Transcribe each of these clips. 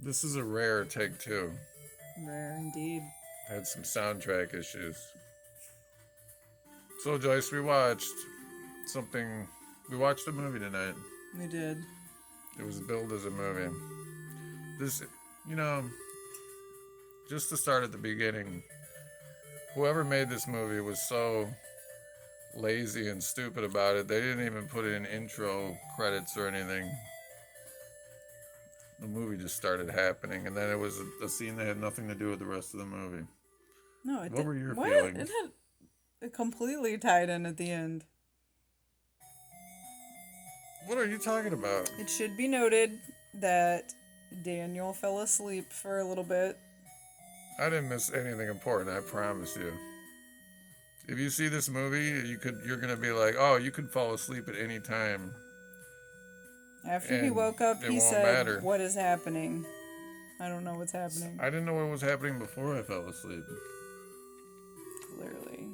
This is a rare take two. Rare indeed. Had some soundtrack issues. So Joyce, we watched something. We watched a movie tonight. We did. It was billed as a movie. This, you know, just to start at the beginning, whoever made this movie was so lazy and stupid about it. They didn't even put in intro credits or anything. The movie just started happening, and then it was a scene that had nothing to do with the rest of the movie. No, it What were your what? feelings? It completely tied in at the end. What are you talking about? It should be noted that Daniel fell asleep for a little bit. I didn't miss anything important, I promise you. If you see this movie, you're gonna be like, oh, you could fall asleep at any time. After he And woke up, it he won't said, matter. "What is happening? I don't know what's happening." I didn't know what was happening before I fell asleep. Clearly.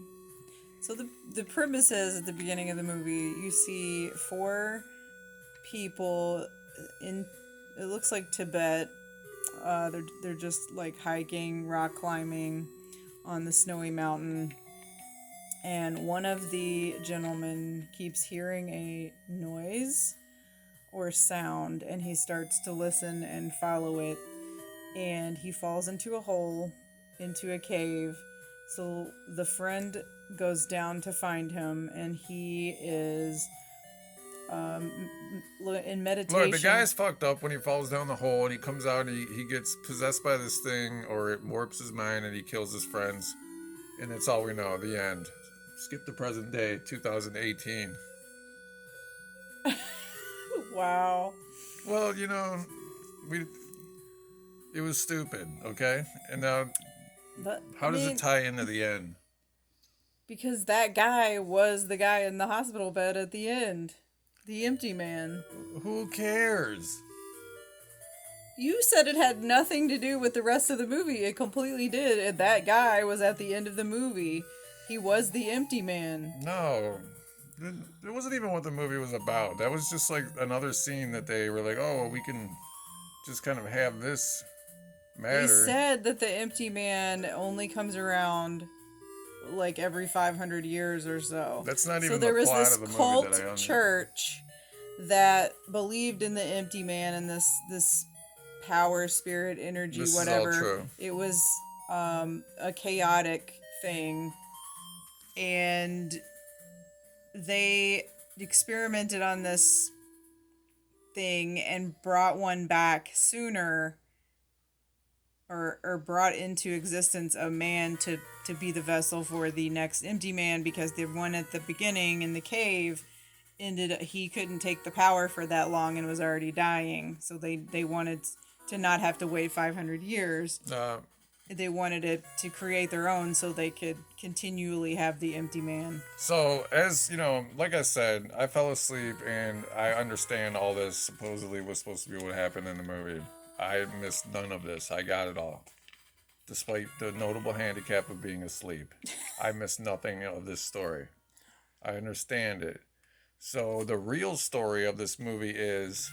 So the premise is at the beginning of the movie, you see 4 people in, it looks like Tibet. They're just like hiking, rock climbing on the snowy mountain. And one of the gentlemen keeps hearing a noise or sound, and he starts to listen and follow it, and he falls into a hole, into a cave. So the friend goes down to find him, and he is in meditation. Look, the guy's fucked up when he falls down the hole and he comes out and he gets possessed by this thing, or it warps his mind and he kills his friends. And that's all we know. The end. Skip the present day, 2018. Wow. Well, it was stupid, okay? And now, how does it tie into the end? Because that guy was the guy in the hospital bed at the end. The empty man. Who cares? You said it had nothing to do with the rest of the movie. It completely did. And that guy was at the end of the movie. He was the empty man. No. It wasn't even what the movie was about. That was just like another scene that they were like, oh, we can just kind of have this matter. They said that the empty man only comes around like every 500 years or so. That's not even so there the was plot this of the movie cult that I church that believed in the empty man and this power, spirit, energy, This whatever. is all true. It was a chaotic thing, and they experimented on this thing and brought one back sooner, or brought into existence a man to be the vessel for the next empty man, because the one at the beginning in the cave he couldn't take the power for that long and was already dying, so they wanted to not have to wait 500 years. They wanted it to create their own so they could continually have the empty man. So, as you know, like I said, I fell asleep and I understand all this supposedly was supposed to be what happened in the movie. I missed none of this. I got it all. Despite the notable handicap of being asleep, I missed nothing of this story. I understand it. So, the real story of this movie is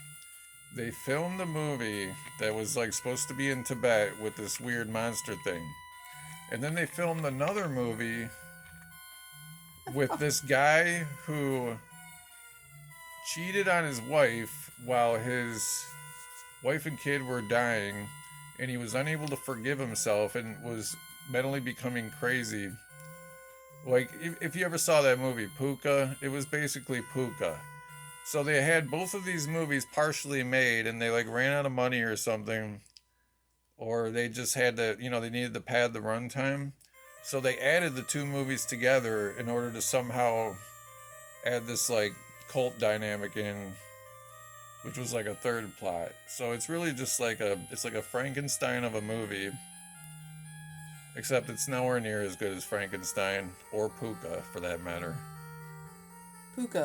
they filmed the movie that was like supposed to be in Tibet with this weird monster thing. And then they filmed another movie with this guy who cheated on his wife while his wife and kid were dying, and he was unable to forgive himself and was mentally becoming crazy. Like, if you ever saw that movie, Puka, it was basically Puka. So they had both of these movies partially made, and they like ran out of money or something, or they just had to, they needed to pad the runtime. So they added the 2 movies together in order to somehow add this like cult dynamic in, which was like a third plot. So it's really just like it's like a Frankenstein of a movie, except it's nowhere near as good as Frankenstein or Puka for that matter. Puka.